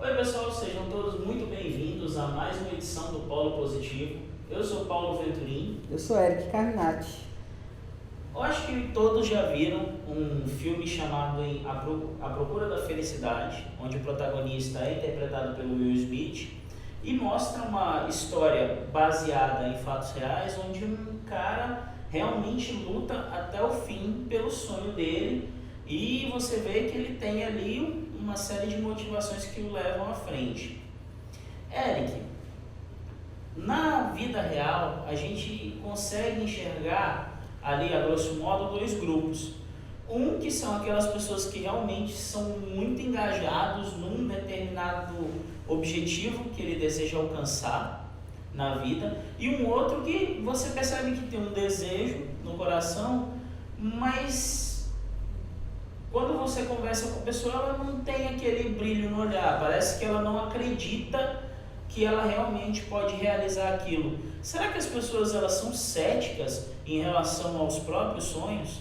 Oi pessoal, sejam todos muito bem-vindos a mais uma edição do Polo Positivo. Eu sou Paulo Venturim. Eu sou Eric Carminati. Eu acho que todos já viram um filme chamado A Procura da Felicidade, onde o protagonista é interpretado pelo Will Smith e mostra uma história baseada em fatos reais, onde um cara realmente luta até o fim pelo sonho dele e você vê que ele tem ali uma série de motivações que o levam à frente. Eric, na vida real a gente consegue enxergar ali a grosso modo dois grupos. Um que são aquelas pessoas que realmente são muito engajados num determinado objetivo que ele deseja alcançar na vida, e um outro que você percebe que tem um desejo no coração, mas quando você conversa com a pessoa, ela não tem aquele brilho no olhar, parece que ela não acredita que ela realmente pode realizar aquilo. Será que as pessoas elas são céticas em relação aos próprios sonhos?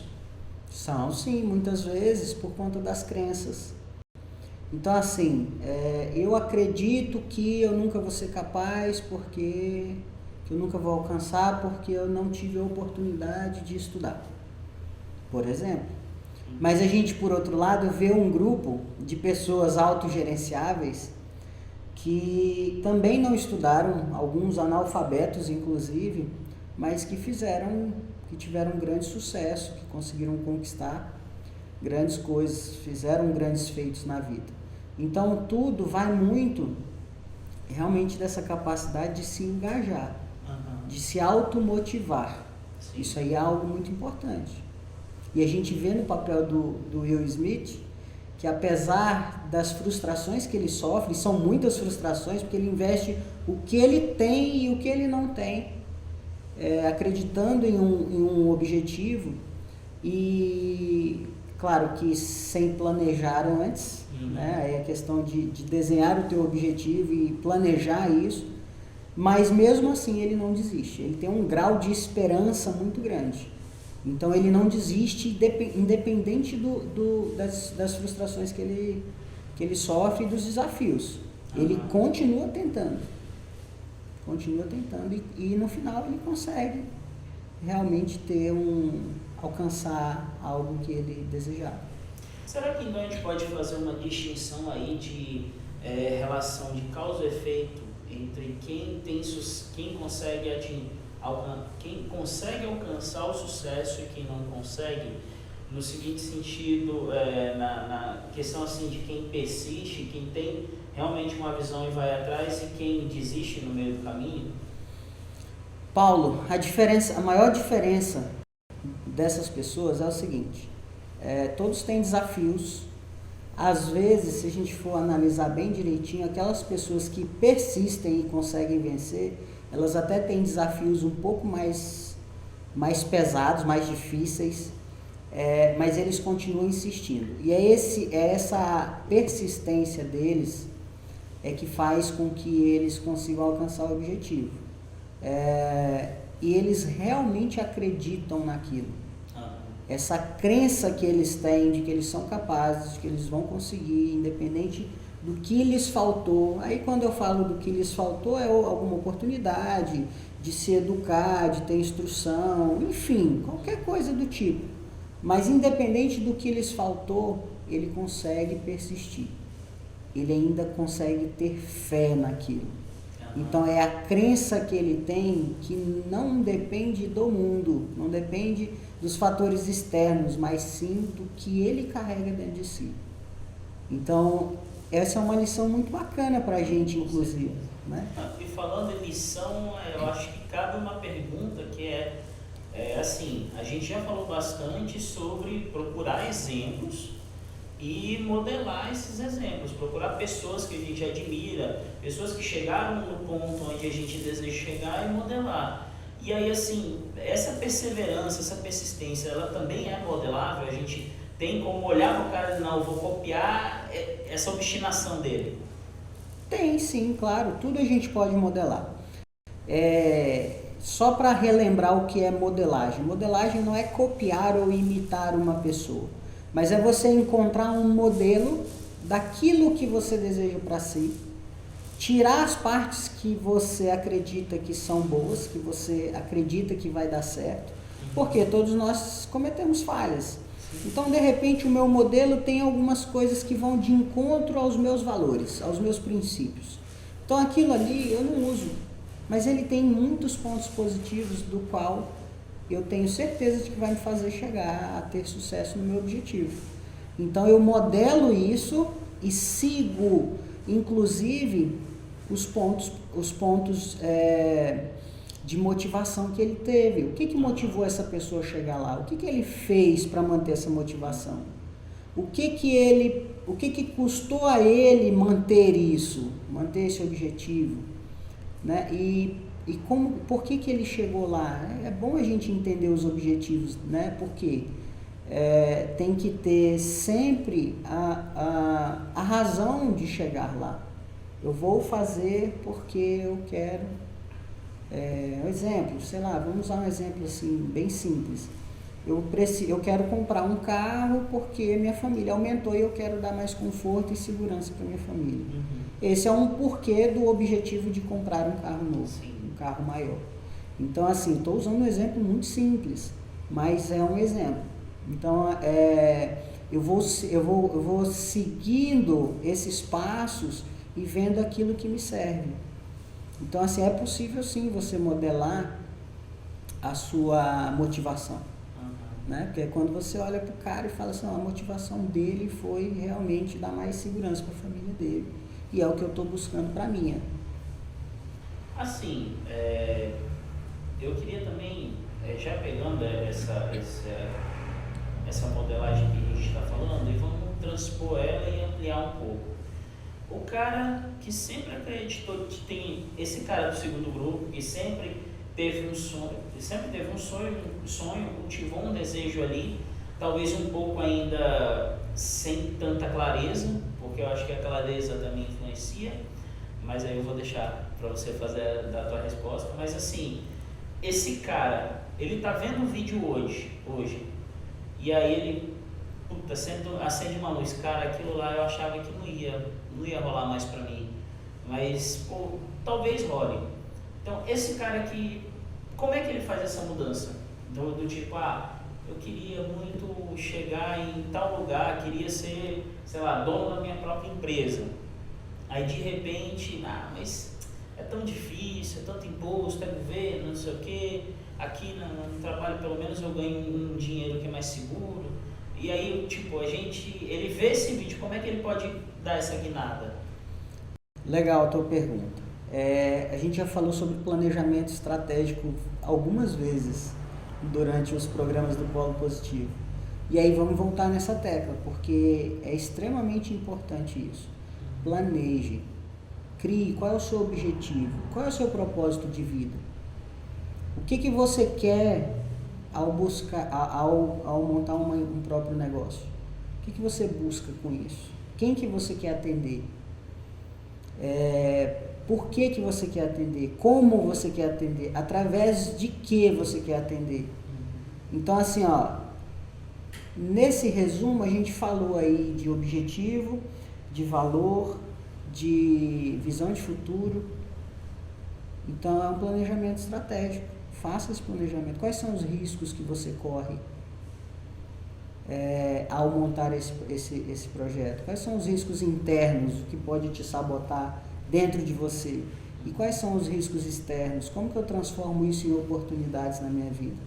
São, sim, muitas vezes por conta das crenças. Então, assim, eu acredito que eu nunca vou ser capaz porque que eu nunca vou alcançar porque eu não tive a oportunidade de estudar, por exemplo. Mas a gente, por outro lado, vê um grupo de pessoas autogerenciáveis que também não estudaram, alguns analfabetos inclusive, mas que tiveram grande sucesso, que conseguiram conquistar grandes coisas, fizeram grandes feitos na vida. Então tudo vai muito realmente dessa capacidade de se engajar, de se automotivar. Sim. Isso aí é algo muito importante. E a gente vê no papel do Will Smith que apesar das frustrações que ele sofre, são muitas frustrações, porque ele investe o que ele tem e o que ele não tem, acreditando em um objetivo e, claro, que sem planejar antes, né? Aí a questão de desenhar o teu objetivo e planejar isso, mas mesmo assim ele não desiste, ele tem um grau de esperança muito grande. Então ele não desiste, independente das frustrações que ele sofre e dos desafios. Ele continua tentando e no final ele consegue realmente alcançar algo que ele desejava. Será que então a gente pode fazer uma distinção aí de relação de causa e efeito entre quem consegue alcançar o sucesso e quem não consegue, no seguinte sentido, na questão assim de quem persiste, quem tem realmente uma visão e vai atrás, e quem desiste no meio do caminho? Paulo, a maior diferença dessas pessoas é o seguinte: todos têm desafios. Às vezes, se a gente for analisar bem direitinho, aquelas pessoas que persistem e conseguem vencer, elas até têm desafios um pouco mais pesados, mais difíceis, mas eles continuam insistindo. E essa persistência deles que faz com que eles consigam alcançar o objetivo. E eles realmente acreditam naquilo. Essa crença que eles têm de que eles são capazes, de que eles vão conseguir, independente do que lhes faltou. Aí quando eu falo do que lhes faltou, é alguma oportunidade de se educar, de ter instrução, enfim, qualquer coisa do tipo. Mas independente do que lhes faltou, ele consegue persistir. Ele ainda consegue ter fé naquilo. Então é a crença que ele tem que não depende do mundo, não depende dos fatores externos, mas sim do que ele carrega dentro de si. Então essa é uma lição muito bacana para a gente, inclusive, né? E falando em lição, eu acho que cabe uma pergunta que assim, a gente já falou bastante sobre procurar exemplos e modelar esses exemplos, procurar pessoas que a gente admira, pessoas que chegaram no ponto onde a gente deseja chegar e modelar. E aí, assim, essa perseverança, essa persistência, ela também é modelável? A gente tem como olhar para o cara e dizer, não, eu vou copiar essa obstinação dele? Tem sim, claro, tudo a gente pode modelar. Só para relembrar o que é modelagem. Modelagem não é copiar ou imitar uma pessoa, mas é você encontrar um modelo daquilo que você deseja para si, tirar as partes que você acredita que são boas, que você acredita que vai dar certo, porque todos nós cometemos falhas. Então, de repente, o meu modelo tem algumas coisas que vão de encontro aos meus valores, aos meus princípios. Então, aquilo ali eu não uso, mas ele tem muitos pontos positivos do qual eu tenho certeza de que vai me fazer chegar a ter sucesso no meu objetivo. Então, eu modelo isso e sigo, inclusive, os pontos de motivação que ele teve. O que motivou essa pessoa a chegar lá? O que ele fez para manter essa motivação? O que custou a ele manter isso, manter esse objetivo? Né? Por que ele chegou lá? É bom a gente entender os objetivos, né? Porque tem que ter sempre a razão de chegar lá. Eu vou fazer porque eu quero. Um exemplo, sei lá, vamos usar um exemplo assim, bem simples. Eu quero comprar um carro porque minha família aumentou e eu quero dar mais conforto e segurança para minha família. Esse é um porquê do objetivo de comprar um carro novo, um carro maior. Então, assim, estou usando um exemplo muito simples, mas é um exemplo. Então, eu vou seguindo esses passos e vendo aquilo que me serve. Então, assim, é possível sim você modelar a sua motivação. Né? Porque é quando você olha para o cara e fala assim, a motivação dele foi realmente dar mais segurança para a família dele. E é o que eu estou buscando para a minha. Assim, eu queria também, já pegando essa modelagem que a gente está falando, e vamos transpor ela e ampliar um pouco. O cara que sempre acreditou que tem esse cara do segundo grupo, que sempre teve um sonho, cultivou um desejo ali, talvez um pouco ainda sem tanta clareza, porque eu acho que a clareza também influencia, mas aí eu vou deixar para você fazer da tua resposta. Mas assim, esse cara, ele tá vendo o vídeo hoje, e aí ele, acende uma luz, cara, aquilo lá eu achava que não ia rolar mais para mim, mas talvez role. Então, esse cara aqui, como é que ele faz essa mudança? Do tipo, eu queria muito chegar em tal lugar, queria ser, sei lá, dono da minha própria empresa. Aí, de repente, mas é tão difícil, é tanto imposto, é governo, não sei o quê. Aqui no trabalho, pelo menos, eu ganho um dinheiro que é mais seguro. E aí, tipo, ele vê esse vídeo, como é que ele pode dar essa guinada? Legal a tua pergunta. A gente já falou sobre planejamento estratégico algumas vezes durante os programas do Polo Positivo. E aí vamos voltar nessa tecla, porque é extremamente importante isso. Planeje, crie qual é o seu objetivo, qual é o seu propósito de vida. O que você quer ao montar um próprio negócio? O que você busca com isso? Quem que você quer atender? Por que você quer atender? Como você quer atender? Através de que você quer atender? Então, assim, nesse resumo a gente falou aí de objetivo, de valor, de visão de futuro. Então, é um planejamento estratégico. Faça esse planejamento. Quais são os riscos que você corre ao montar esse projeto? Quais são os riscos internos que pode te sabotar dentro de você? E quais são os riscos externos? Como que eu transformo isso em oportunidades na minha vida?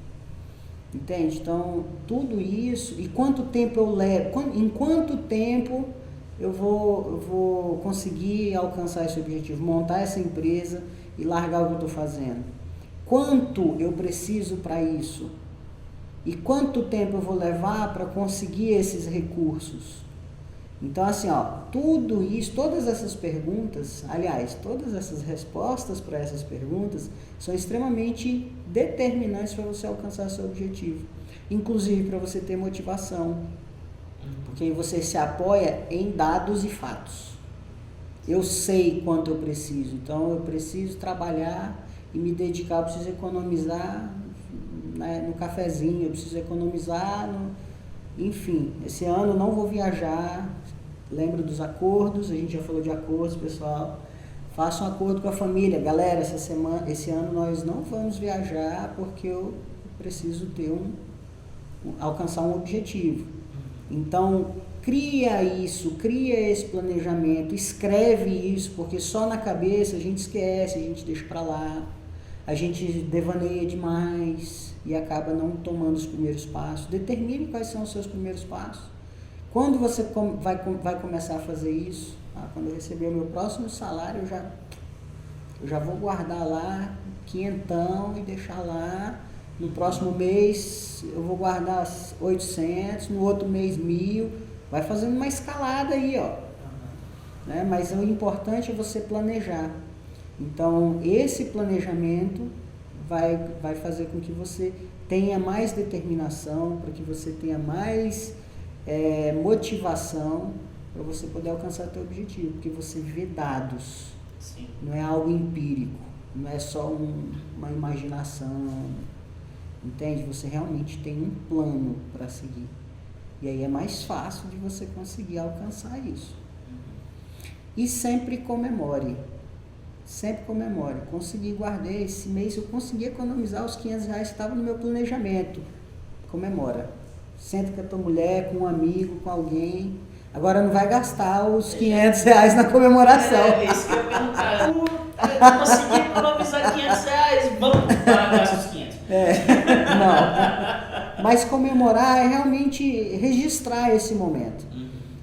Entende? Então, tudo isso, e quanto tempo eu levo, em quanto tempo eu vou conseguir alcançar esse objetivo, montar essa empresa e largar o que eu estou fazendo? Quanto eu preciso para isso? E quanto tempo eu vou levar para conseguir esses recursos? Então, assim, tudo isso, todas essas perguntas, aliás, todas essas respostas para essas perguntas são extremamente determinantes para você alcançar seu objetivo. Inclusive para você ter motivação, porque você se apoia em dados e fatos. Eu sei quanto eu preciso, então eu preciso trabalhar e me dedicar, eu preciso economizar no cafezinho, eu preciso economizar enfim, esse ano não vou viajar, lembra dos acordos, a gente já falou de acordos, pessoal. Faça um acordo com a família. Galera, esse ano nós não vamos viajar porque eu preciso ter alcançar um objetivo. Então, cria esse planejamento, escreve isso, porque só na cabeça a gente esquece, a gente deixa para lá, a gente devaneia demais e acaba não tomando os primeiros passos. Determine quais são os seus primeiros passos. Quando você vai começar a fazer isso? Quando eu receber o meu próximo salário, eu já vou guardar lá quinhentão e deixar lá. No próximo mês eu vou guardar 800, no outro mês 1.000. Vai fazendo uma escalada aí, ó. Né? Mas o importante é você planejar. Então, esse planejamento vai fazer com que você tenha mais determinação, para que você tenha mais motivação para você poder alcançar o seu objetivo, porque você vê dados. Sim. Não é algo empírico, não é só uma imaginação, entende? Você realmente tem um plano para seguir. E aí é mais fácil de você conseguir alcançar isso. E sempre comemore. Sempre comemore. Consegui guardar esse mês, eu consegui economizar os R$500 que estavam no meu planejamento. Comemora. Senta com a tua mulher, com um amigo, com alguém. Agora não vai gastar os R$500 na comemoração. É isso que eu ia perguntar. Eu consegui economizar R$500, vamos pagar os 500. Não. Mas comemorar é realmente registrar esse momento.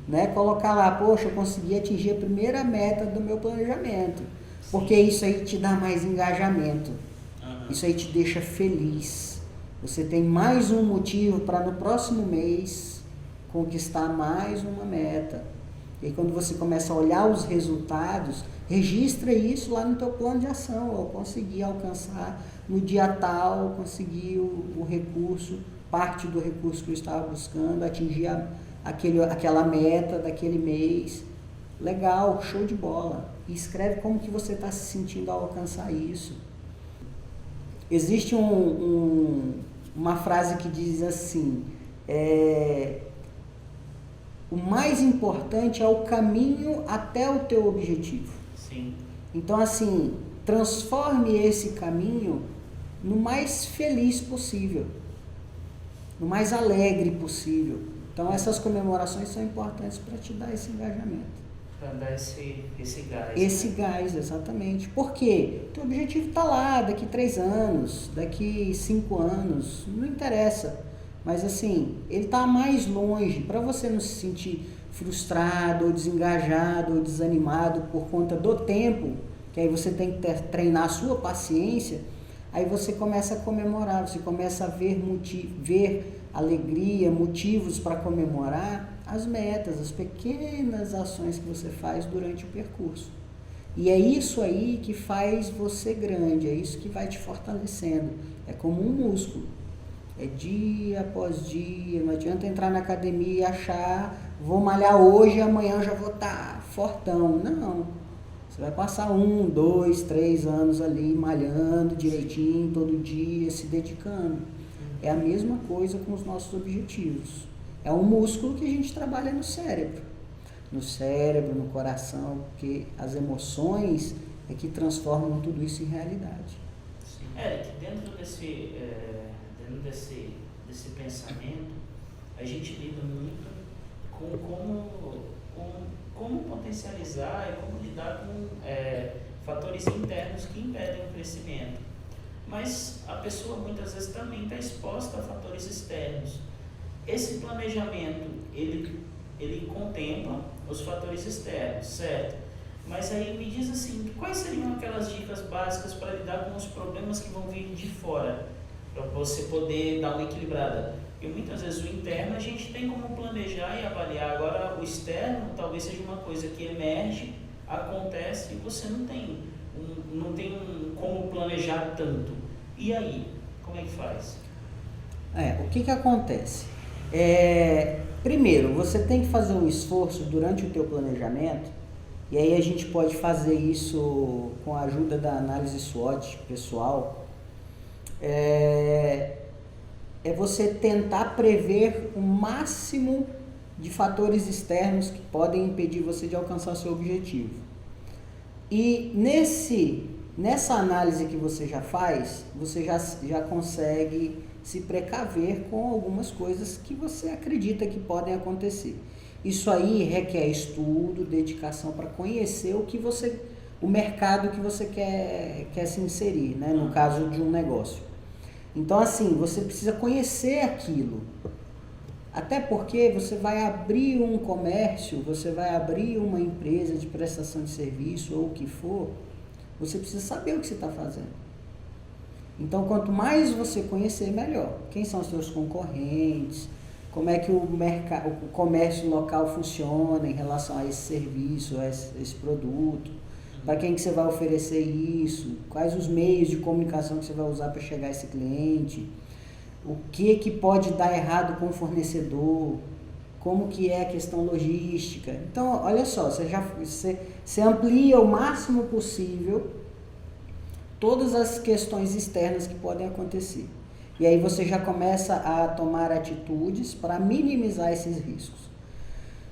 Né? Colocar lá, poxa, eu consegui atingir a primeira meta do meu planejamento. Porque isso aí te dá mais engajamento. Isso aí te deixa feliz. Você tem mais um motivo para no próximo mês conquistar mais uma meta. E aí, quando você começa a olhar os resultados, registra isso lá no teu plano de ação. Eu consegui alcançar no dia tal, consegui o recurso, parte do recurso que eu estava buscando, atingir aquela meta daquele mês. Legal, show de bola. E escreve como que você está se sentindo ao alcançar isso. Existe uma frase que diz assim, o mais importante é o caminho até o teu objetivo. Sim. Então, assim, transforme esse caminho no mais feliz possível, no mais alegre possível. Então, essas comemorações são importantes para te dar esse engajamento. Para dar esse gás. Esse gás, exatamente. Por quê? O teu objetivo está lá, daqui 3 anos, daqui 5 anos, não interessa. Mas assim, ele está mais longe, para você não se sentir frustrado, ou desengajado, ou desanimado por conta do tempo, que aí você tem que treinar a sua paciência, aí você começa a comemorar, você começa a ver alegria, motivos para comemorar as metas, as pequenas ações que você faz durante o percurso. E é isso aí que faz você grande, é isso que vai te fortalecendo. É como um músculo. É dia após dia, não adianta entrar na academia e achar, vou malhar hoje e amanhã eu já vou estar fortão. Não, você vai passar 1, 2, 3 anos ali malhando direitinho, todo dia, se dedicando. É a mesma coisa com os nossos objetivos. É um músculo que a gente trabalha no cérebro, no coração, porque as emoções é que transformam tudo isso em realidade. Eric, dentro desse pensamento, a gente lida muito com como potencializar e como lidar com fatores internos que impedem o crescimento. Mas a pessoa muitas vezes também está exposta a fatores externos. Esse planejamento, ele contempla os fatores externos, certo? Mas aí me diz assim, quais seriam aquelas dicas básicas para lidar com os problemas que vão vir de fora? Para você poder dar uma equilibrada. Porque muitas vezes o interno a gente tem como planejar e avaliar. Agora o externo talvez seja uma coisa que emerge, acontece e você não tem como planejar tanto. E aí, como é que faz? O que acontece? Primeiro, você tem que fazer um esforço durante o teu planejamento, e aí a gente pode fazer isso com a ajuda da análise SWOT pessoal, é você tentar prever o máximo de fatores externos que podem impedir você de alcançar seu objetivo. E nessa análise que você já faz, você já consegue se precaver com algumas coisas que você acredita que podem acontecer. Isso aí requer estudo, dedicação para conhecer o mercado que você quer se inserir, né? No caso de um negócio. Então, assim, você precisa conhecer aquilo. Até porque você vai abrir um comércio, você vai abrir uma empresa de prestação de serviço ou o que for, você precisa saber o que você está fazendo. Então, quanto mais você conhecer, melhor. Quem são os seus concorrentes, como é que o comércio local funciona em relação a esse serviço, a esse produto, para quem que você vai oferecer isso, quais os meios de comunicação que você vai usar para chegar a esse cliente, o que pode dar errado com o fornecedor, como que é a questão logística. Então, olha só, você amplia o máximo possível todas as questões externas que podem acontecer. E aí você já começa a tomar atitudes para minimizar esses riscos.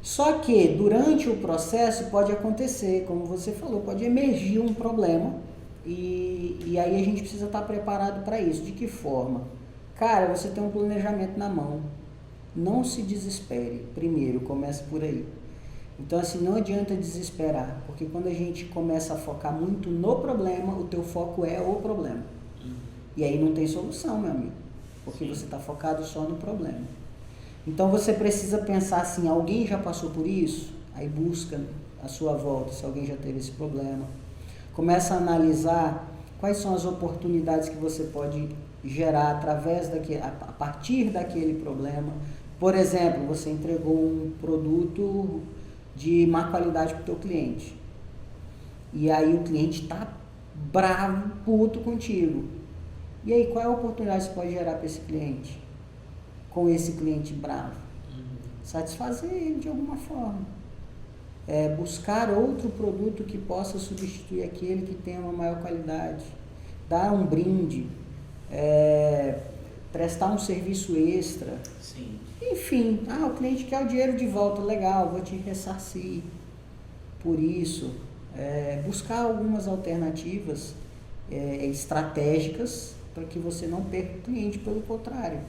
Só que durante o processo pode acontecer, como você falou, pode emergir um problema e aí a gente precisa estar preparado para isso. De que forma? Cara, você tem um planejamento na mão. Não se desespere. Primeiro, comece por aí. Então, assim, não adianta desesperar, porque quando a gente começa a focar muito no problema, o teu foco é o problema. E aí não tem solução, meu amigo, porque você está focado só no problema. Então, você precisa pensar assim, alguém já passou por isso? Aí busca a sua volta, se alguém já teve esse problema. Começa a analisar quais são as oportunidades que você pode gerar a partir daquele problema. Por exemplo, você entregou um produto de má qualidade para o teu cliente. E aí o cliente está bravo, puto contigo. E aí, qual é a oportunidade que você pode gerar para esse cliente? Com esse cliente bravo? Satisfazer ele de alguma forma. Buscar outro produto que possa substituir aquele que tenha uma maior qualidade. Dar um brinde. Prestar um serviço extra. Sim. Enfim, o cliente quer o dinheiro de volta, legal, vou te ressarcir por isso. Buscar algumas alternativas estratégicas para que você não perca o cliente, pelo contrário.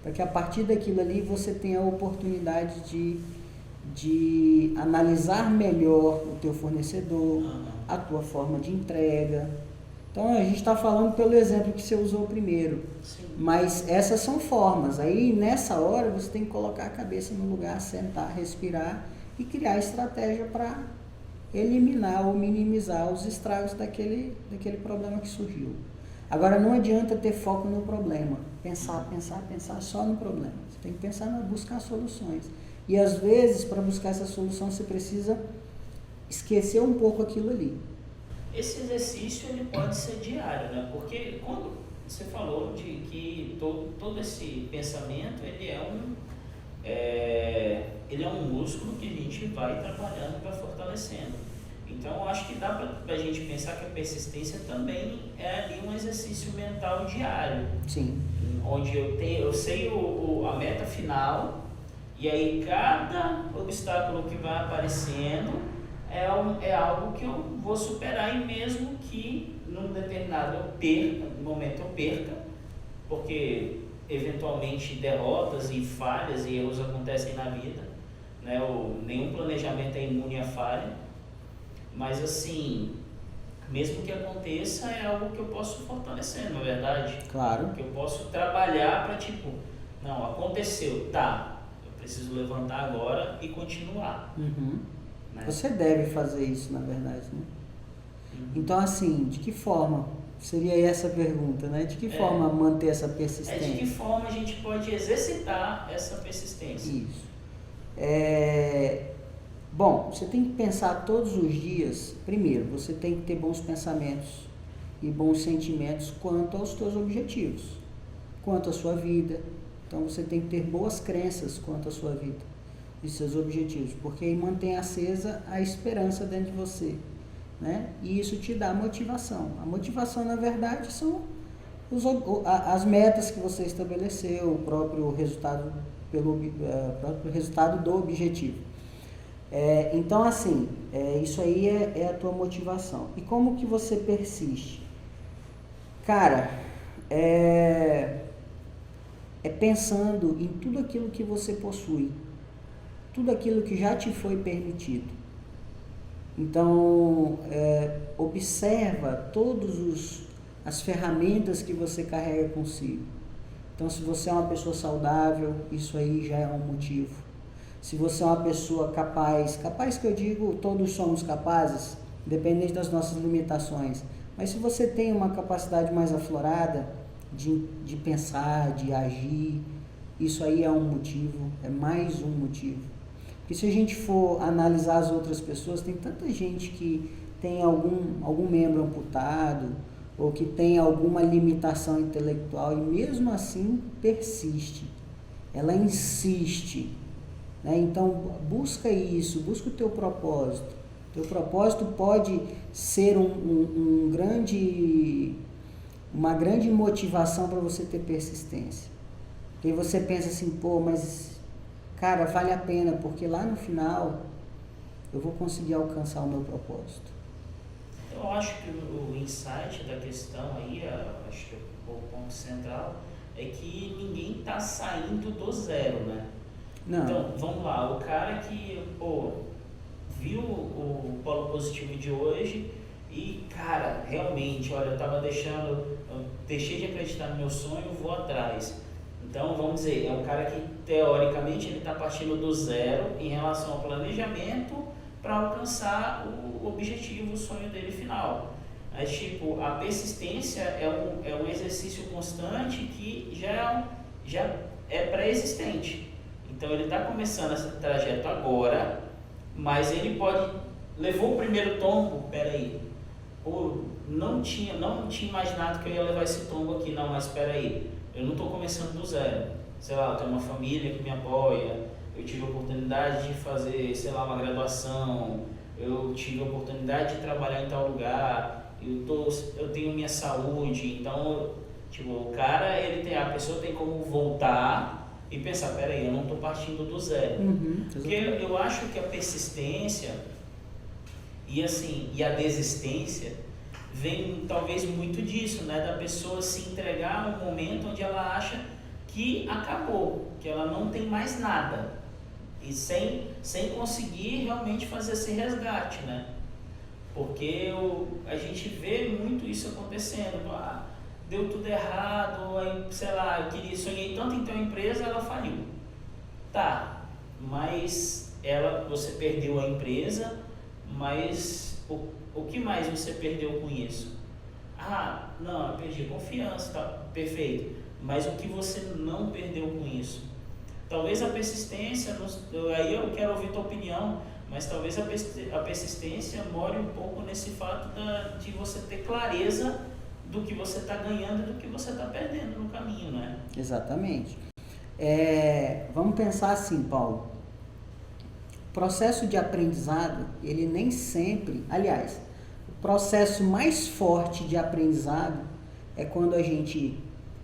Para que a partir daquilo ali você tenha a oportunidade de analisar melhor o teu fornecedor, a tua forma de entrega. Então, a gente está falando pelo exemplo que você usou primeiro. Sim. Mas essas são formas. Aí, nessa hora, você tem que colocar a cabeça no lugar, sentar, respirar e criar estratégia para eliminar ou minimizar os estragos daquele problema que surgiu. Agora, não adianta ter foco no problema. Pensar só no problema. Você tem que pensar buscar soluções. E, às vezes, para buscar essa solução, você precisa esquecer um pouco aquilo ali. Esse exercício ele pode ser diário, né? Porque quando você falou de que todo esse pensamento ele é um músculo que a gente vai trabalhando e vai fortalecendo. Então, eu acho que dá para a gente pensar que a persistência também é ali um exercício mental diário. Sim. Onde eu sei a meta final e aí cada obstáculo que vai aparecendo é algo que eu vou superar, e mesmo que num determinado momento eu perca, porque eventualmente derrotas e falhas e erros acontecem na vida, né? Nenhum planejamento é imune à falha, mas assim, mesmo que aconteça, é algo que eu posso fortalecer, não é verdade? Claro. Que eu posso trabalhar para não, aconteceu, tá, eu preciso levantar agora e continuar. Né? Você deve fazer isso, na verdade, né? Então, assim, de que forma? Seria essa a pergunta, né? De que forma manter essa persistência? De que forma a gente pode exercitar essa persistência? Isso. Bom, você tem que pensar todos os dias. Primeiro, você tem que ter bons pensamentos e bons sentimentos quanto aos seus objetivos, quanto à sua vida. Então, você tem que ter boas crenças quanto à sua vida e seus objetivos, porque aí mantém acesa a esperança dentro de você, né? E isso te dá motivação. A motivação, na verdade, são as metas que você estabeleceu, o próprio resultado pelo próprio resultado do objetivo. Então, assim, isso aí é a tua motivação. E como que você persiste? Cara, é pensando em tudo aquilo que você possui, tudo aquilo que já te foi permitido. Então, observa todas as ferramentas que você carrega consigo. Então, se você é uma pessoa saudável, isso aí já é um motivo. Se você é uma pessoa capaz que eu digo, todos somos capazes, independente das nossas limitações. Mas se você tem uma capacidade mais aflorada de pensar, de agir, isso aí é um motivo, é mais um motivo. Porque se a gente for analisar as outras pessoas, tem tanta gente que tem algum membro amputado, ou que tem alguma limitação intelectual e mesmo assim persiste, ela insiste, né? Então busca isso, busca o teu propósito. Teu propósito pode ser uma grande motivação para você ter persistência. Porque você pensa assim, pô, mas cara, vale a pena, porque lá no final eu vou conseguir alcançar o meu propósito. Eu acho que o insight da questão aí, acho que o ponto central, é que ninguém está saindo do zero, né? Não. Então, vamos lá, o cara que, viu o polo positivo de hoje e, cara, realmente, olha, eu deixei de acreditar no meu sonho, vou atrás. Então, vamos dizer, é um cara que, teoricamente, ele está partindo do zero em relação ao planejamento para alcançar o objetivo, o sonho dele final. Mas, tipo, a persistência é um exercício constante que já é pré-existente. Então, ele está começando esse trajeto agora, mas ele levou o primeiro tombo, peraí, não tinha imaginado que eu ia levar esse tombo aqui, não, mas peraí, eu não estou começando do zero. Sei lá, eu tenho uma família que me apoia, eu tive a oportunidade de fazer, sei lá, uma graduação, eu tive a oportunidade de trabalhar em tal lugar, eu tenho minha saúde, então, tipo, a pessoa tem como voltar e pensar, peraí, eu não estou partindo do zero. Porque eu acho que a persistência e a desistência vem talvez muito disso, né? Da pessoa se entregar a um momento onde ela acha que acabou, que ela não tem mais nada, e sem conseguir realmente fazer esse resgate, né? Porque a gente vê muito isso acontecendo. Deu tudo errado, aí, sei lá, sonhei tanto em ter uma empresa, ela faliu. Tá, mas você perdeu a empresa, mas o que mais você perdeu com isso? Não, eu perdi confiança, tá, perfeito. Mas o que você não perdeu com isso? Talvez a persistência, aí eu quero ouvir tua opinião, mas talvez a persistência more um pouco nesse fato de você ter clareza do que você está ganhando e do que você está perdendo no caminho, né? Exatamente. Vamos pensar assim, Paulo. O processo de aprendizado, ele nem sempre... Aliás, o processo mais forte de aprendizado é quando a gente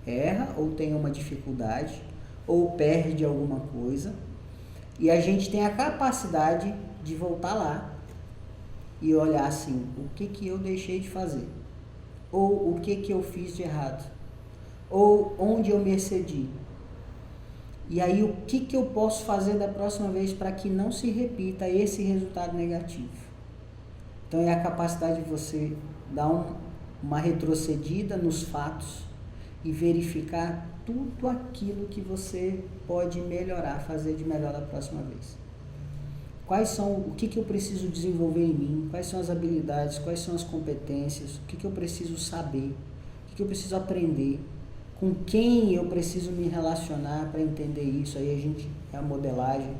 erra ou tem uma dificuldade ou perde alguma coisa e a gente tem a capacidade de voltar lá e olhar assim, o que eu deixei de fazer? Ou o que eu fiz de errado, ou onde eu me excedi. E aí o que eu posso fazer da próxima vez para que não se repita esse resultado negativo. Então é a capacidade de você dar uma retrocedida nos fatos e verificar tudo aquilo que você pode melhorar, fazer de melhor da próxima vez. O que eu preciso desenvolver em mim, quais são as habilidades, quais são as competências, o que eu preciso saber, o que eu preciso aprender, com quem eu preciso me relacionar para entender isso, aí é a modelagem.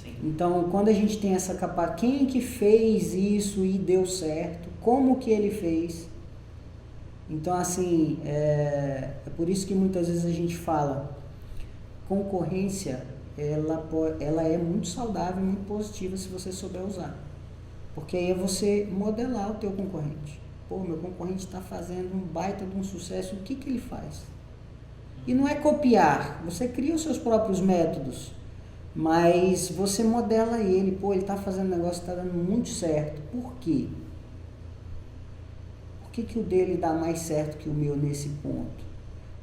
Sim. Então, quando a gente tem essa capacidade, quem que fez isso e deu certo, como que ele fez? Então, assim, é por isso que muitas vezes a gente fala, concorrência, ela é muito saudável, muito positiva se você souber usar. Porque aí é você modelar o teu concorrente. Meu concorrente está fazendo um baita de um sucesso, o que ele faz? E não é copiar, você cria os seus próprios métodos, mas você modela ele. Pô, ele está fazendo um negócio que está dando muito certo. Por quê? Por que o dele dá mais certo que o meu nesse ponto?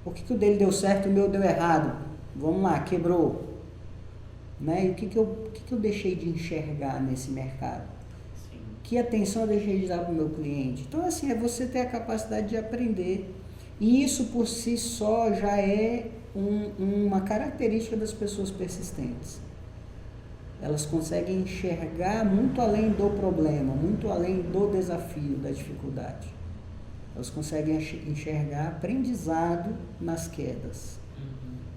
Por que o dele deu certo e o meu deu errado? Vamos lá, quebrou. Né? E o que eu deixei de enxergar nesse mercado? Sim. Que atenção eu deixei de dar para o meu cliente? Então, assim, é você ter a capacidade de aprender. E isso por si só já é uma característica das pessoas persistentes. Elas conseguem enxergar muito além do problema, muito além do desafio, da dificuldade. Elas conseguem enxergar aprendizado nas quedas.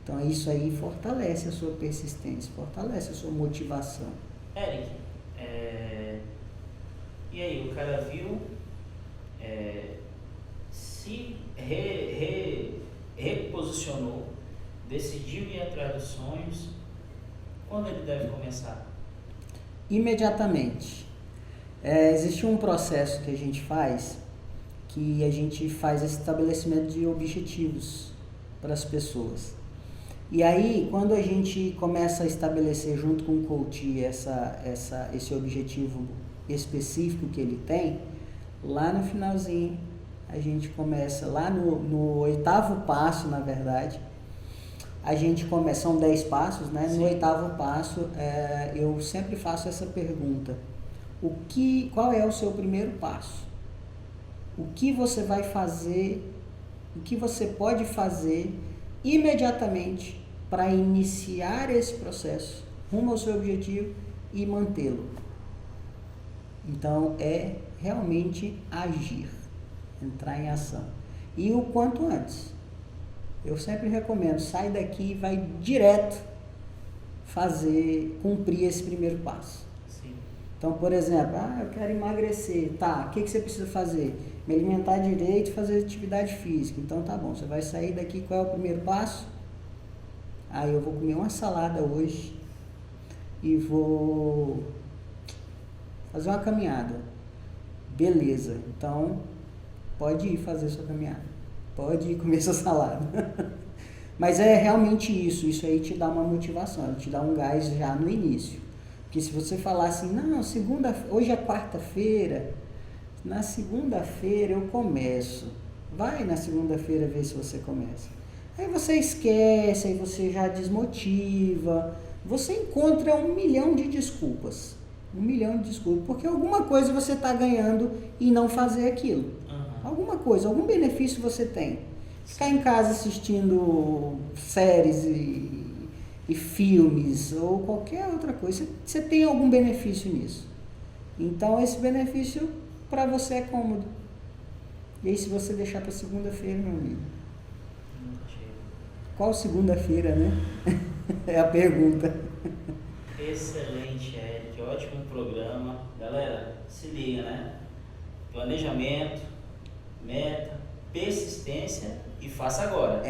Então isso aí fortalece a sua persistência, fortalece a sua motivação. Eric, e aí, o cara viu, se reposicionou, decidiu ir atrás dos sonhos, quando ele deve começar? Imediatamente. Existe um processo que a gente faz esse estabelecimento de objetivos para as pessoas. E aí, quando a gente começa a estabelecer junto com o coach esse objetivo específico que ele tem, lá no finalzinho, a gente começa, lá no 8º passo, na verdade, a gente começa, são 10 passos, né? Sim. No 8º passo, eu sempre faço essa pergunta: qual é o seu primeiro passo? O que você vai fazer, o que você pode fazer imediatamente para iniciar esse processo rumo ao seu objetivo e mantê-lo? Então, é realmente agir, entrar em ação. E o quanto antes. Eu sempre recomendo, sai daqui e vai direto cumprir esse primeiro passo. Sim. Então, por exemplo, eu quero emagrecer, tá, o que você precisa fazer? Me alimentar direito e fazer atividade física. Então tá bom, você vai sair daqui, qual é o primeiro passo? Eu vou comer uma salada hoje e vou fazer uma caminhada. Beleza, então pode ir fazer sua caminhada, pode ir comer sua salada. Mas é realmente isso aí te dá uma motivação, te dá um gás já no início. Porque se você falar assim, não, hoje é quarta-feira, na segunda-feira eu começo. Vai na segunda-feira ver se você começa. Aí você esquece, aí você já desmotiva. Você encontra 1 milhão de desculpas. 1 milhão de desculpas. Porque alguma coisa você está ganhando em não fazer aquilo. Alguma coisa, algum benefício você tem. Ficar em casa assistindo séries e filmes ou qualquer outra coisa. Você tem algum benefício nisso. Então esse benefício para você é cômodo. E aí se você deixar para segunda-feira, meu amigo? Qual segunda-feira, né? É a pergunta. Excelente, Eric. Ótimo programa. Galera, se liga, né? Planejamento, meta, persistência e faça agora.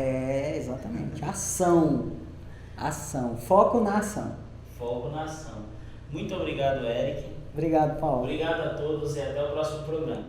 Exatamente. Ação. Foco na ação. Foco na ação. Muito obrigado, Eric. Obrigado, Paulo. Obrigado a todos e até o próximo programa.